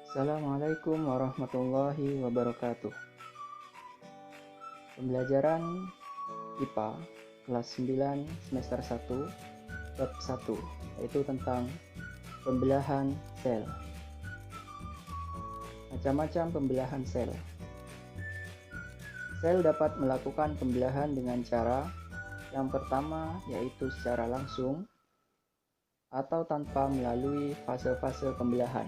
Assalamualaikum warahmatullahi wabarakatuh. Pembelajaran IPA kelas 9 semester 1 bab 1 yaitu tentang pembelahan sel. Macam-macam pembelahan sel. Sel dapat melakukan pembelahan dengan cara yang pertama yaitu secara langsung atau tanpa melalui fase-fase pembelahan.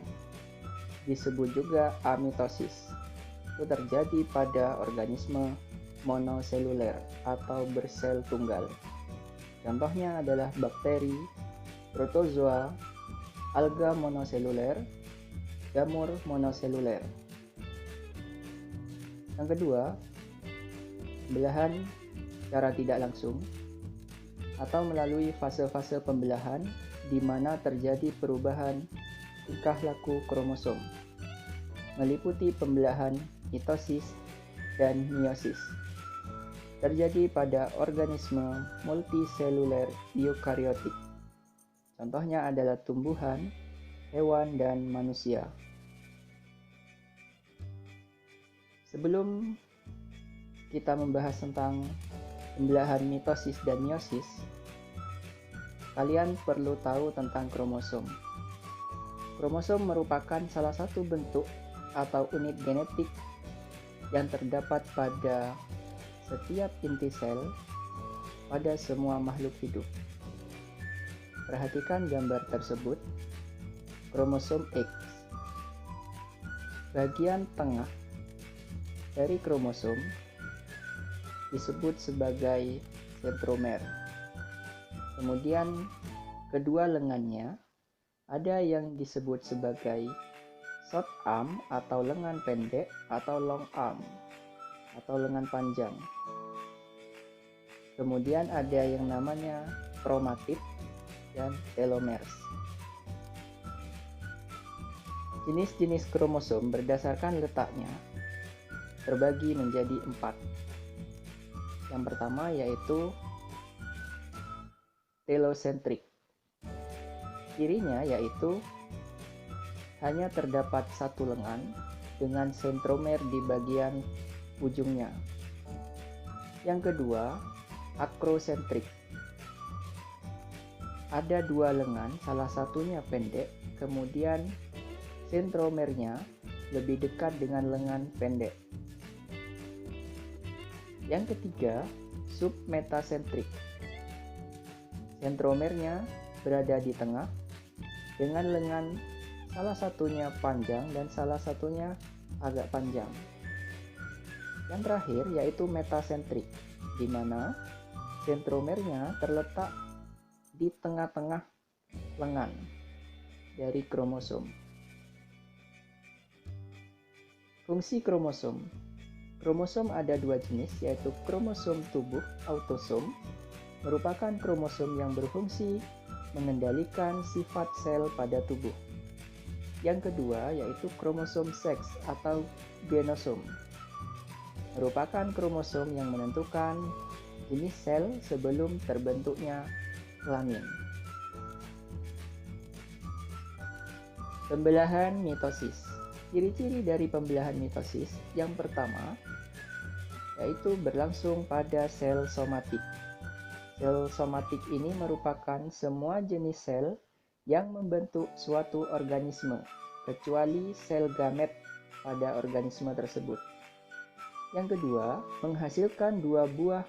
Disebut juga amitosis. Itu terjadi pada organisme monoseluler atau bersel tunggal. Contohnya adalah bakteri, protozoa, alga monoseluler, jamur monoseluler. Yang kedua, pembelahan secara tidak langsung atau melalui fase-fase pembelahan di mana terjadi perubahan tingkah laku kromosom, meliputi pembelahan mitosis dan meiosis. Terjadi pada organisme multiseluler eukariotik. Contohnya adalah tumbuhan, hewan, dan manusia. Sebelum kita membahas tentang pembelahan mitosis dan meiosis, kalian perlu tahu tentang kromosom. Kromosom merupakan salah satu bentuk atau unit genetik yang terdapat pada setiap inti sel pada semua makhluk hidup. Perhatikan gambar tersebut. Kromosom X. Bagian tengah dari kromosom disebut sebagai sentromer. Kemudian kedua lengannya ada yang disebut sebagai short arm atau lengan pendek atau long arm atau lengan panjang. Kemudian ada yang namanya kromatid dan telomers. Jenis-jenis kromosom berdasarkan letaknya terbagi menjadi 4. Yang pertama yaitu telosentrik. Cirinya yaitu hanya terdapat satu lengan dengan sentromer di bagian ujungnya. Yang kedua, akrosentrik. Ada dua lengan, salah satunya pendek, kemudian sentromernya lebih dekat dengan lengan pendek. Yang ketiga, submetasentrik. Sentromernya berada di tengah dengan lengan salah satunya panjang dan salah satunya agak panjang. Yang terakhir yaitu metasentrik, di mana sentromernya terletak di tengah-tengah lengan dari kromosom. Fungsi kromosom. Kromosom ada dua jenis, yaitu kromosom tubuh autosom, merupakan kromosom yang berfungsi mengendalikan sifat sel pada tubuh. Yang kedua yaitu kromosom seks atau genosom, merupakan kromosom yang menentukan jenis sel sebelum terbentuknya kelamin. Pembelahan mitosis. Ciri-ciri dari pembelahan mitosis yang pertama yaitu berlangsung pada sel somatik. Sel somatik ini merupakan semua jenis sel yang membentuk suatu organisme, kecuali sel gamet pada organisme tersebut. Yang kedua, menghasilkan dua buah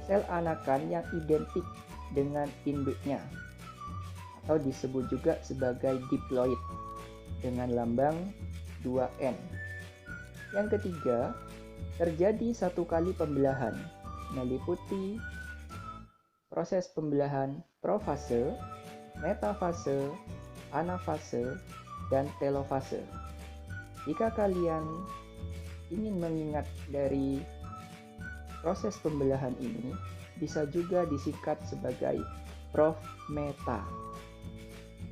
sel anakan yang identik dengan induknya, atau disebut juga sebagai diploid, dengan lambang 2N. Yang ketiga, terjadi satu kali pembelahan, meliputi proses pembelahan profase, metafase, anafase, dan telofase. Jika kalian ingin mengingat dari proses pembelahan ini, bisa juga disingkat sebagai prof-meta.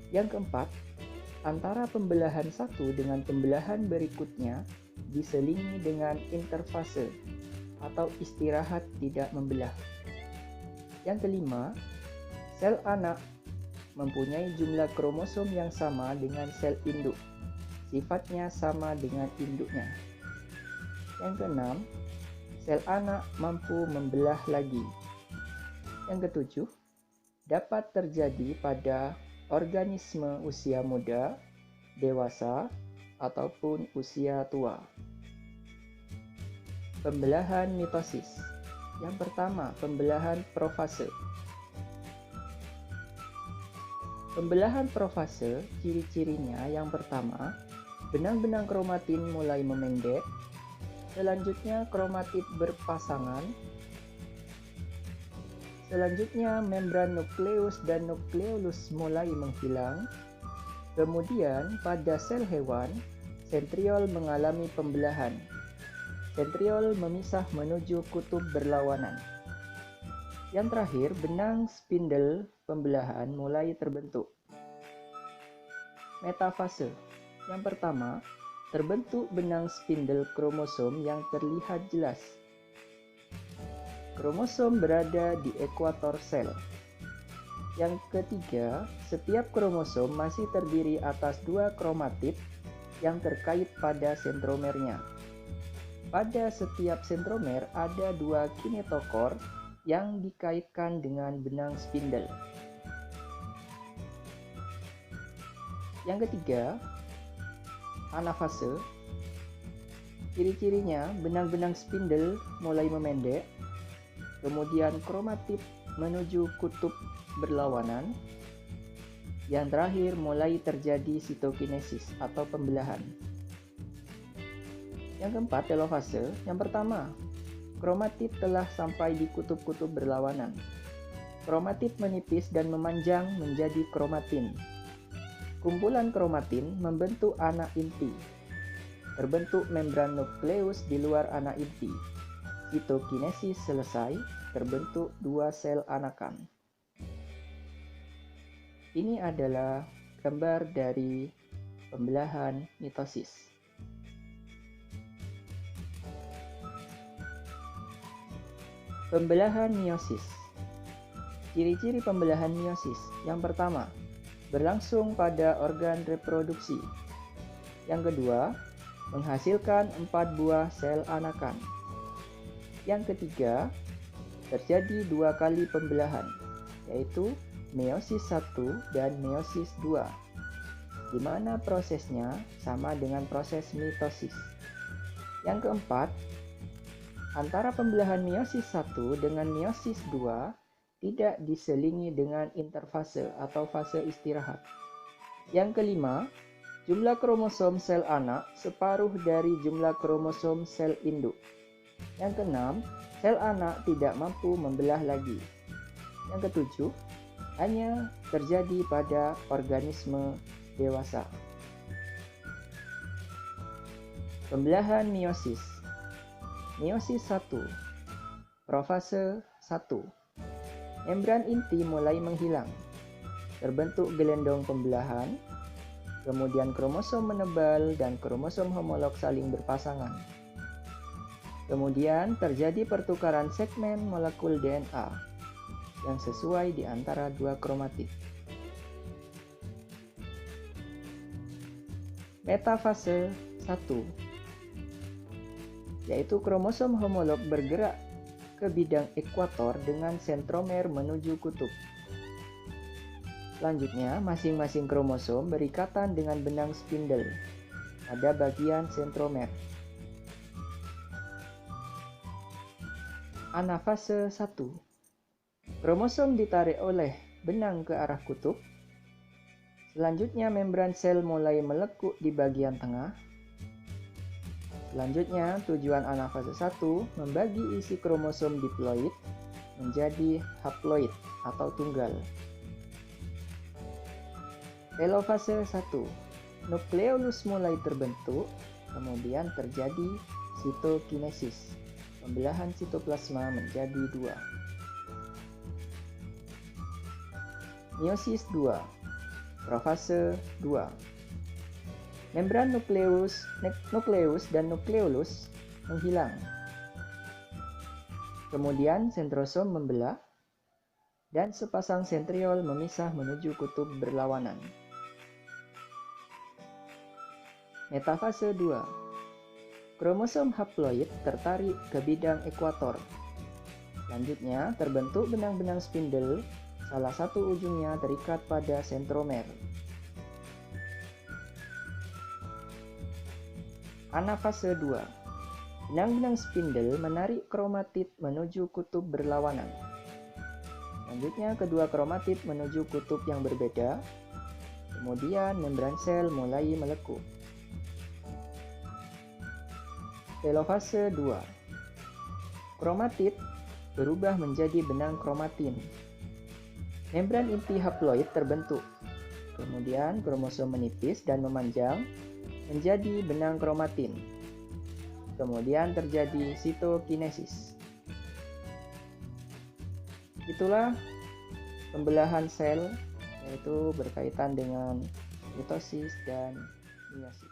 Yang keempat, antara pembelahan satu dengan pembelahan berikutnya diselingi dengan interfase atau istirahat tidak membelah. Yang kelima, sel anak mempunyai jumlah kromosom yang sama dengan sel induk, sifatnya sama dengan induknya. Yang keenam, sel anak mampu membelah lagi. Yang ketujuh, dapat terjadi pada organisme usia muda, dewasa, ataupun usia tua. Pembelahan mitosis. Yang pertama, pembelahan profase. Pembelahan profase, ciri-cirinya yang pertama, benang-benang kromatin mulai memendek, selanjutnya kromatid berpasangan, selanjutnya membran nukleus dan nukleolus mulai menghilang, kemudian pada sel hewan, sentriol mengalami pembelahan. Sentriol memisah menuju kutub berlawanan. Yang terakhir, benang spindle pembelahan mulai terbentuk. Metafase. Yang pertama, terbentuk benang spindle kromosom yang terlihat jelas. Kromosom berada di ekuator sel. Yang ketiga, setiap kromosom masih terdiri atas 2 kromatid yang terkait pada sentromernya. Pada setiap sentromer ada 2 kinetokor yang dikaitkan dengan benang spindle. Yang ketiga, anafase. Ciri-cirinya benang-benang spindle mulai memendek, kemudian kromatid menuju kutub berlawanan. Yang terakhir mulai terjadi sitokinesis atau pembelahan. Yang keempat, telofase. Yang pertama, kromatid telah sampai di kutub-kutub berlawanan. Kromatid menipis dan memanjang menjadi kromatin. Kumpulan kromatin membentuk anak inti. Terbentuk membran nukleus di luar anak inti. Sitokinesis selesai, terbentuk 2 sel anakan. Ini adalah gambar dari pembelahan mitosis. Pembelahan meiosis. Ciri-ciri pembelahan meiosis. Yang pertama, berlangsung pada organ reproduksi. Yang kedua, menghasilkan 4 buah sel anakan. Yang ketiga, terjadi 2 kali pembelahan, yaitu meiosis 1 dan meiosis 2, di mana prosesnya sama dengan proses mitosis. Yang keempat, antara pembelahan meiosis 1 dengan meiosis 2 tidak diselingi dengan interfase atau fase istirahat. Yang kelima, jumlah kromosom sel anak separuh dari jumlah kromosom sel induk. Yang keenam, sel anak tidak mampu membelah lagi. Yang ketujuh, hanya terjadi pada organisme dewasa. Pembelahan meiosis. Meiosis 1. Profase 1. Membran inti mulai menghilang. Terbentuk gelendong pembelahan, kemudian kromosom menebal dan kromosom homolog saling berpasangan. Kemudian terjadi pertukaran segmen molekul DNA yang sesuai di antara 2 kromatid. Metafase 1, yaitu kromosom homolog bergerak ke bidang ekuator dengan sentromer menuju kutub. Selanjutnya, masing-masing kromosom berikatan dengan benang spindle pada bagian sentromer. Anafase 1. Kromosom ditarik oleh benang ke arah kutub. Selanjutnya, membran sel mulai melekuk di bagian tengah. Selanjutnya, tujuan anafase 1 membagi isi kromosom diploid menjadi haploid atau tunggal. Telofase 1. Nukleolus mulai terbentuk, kemudian terjadi sitokinesis. Pembelahan sitoplasma menjadi 2. Meiosis 2. Profase 2. Membran nukleus dan nukleolus menghilang. Kemudian sentrosom membelah dan sepasang sentriol memisah menuju kutub berlawanan. Metafase 2. Kromosom haploid tertarik ke bidang ekuator. Selanjutnya, terbentuk benang-benang spindle, salah satu ujungnya terikat pada sentromer. Anafase 2. Benang-benang spindle menarik kromatid menuju kutub berlawanan. Selanjutnya, kedua kromatid menuju kutub yang berbeda. Kemudian, membran sel mulai melekuk. Telofase 2. Kromatid berubah menjadi benang kromatin. Membran inti haploid terbentuk. Kemudian kromosom menipis dan memanjang menjadi benang kromatin. Kemudian terjadi sitokinesis. Itulah pembelahan sel, yaitu berkaitan dengan mitosis dan meiosis.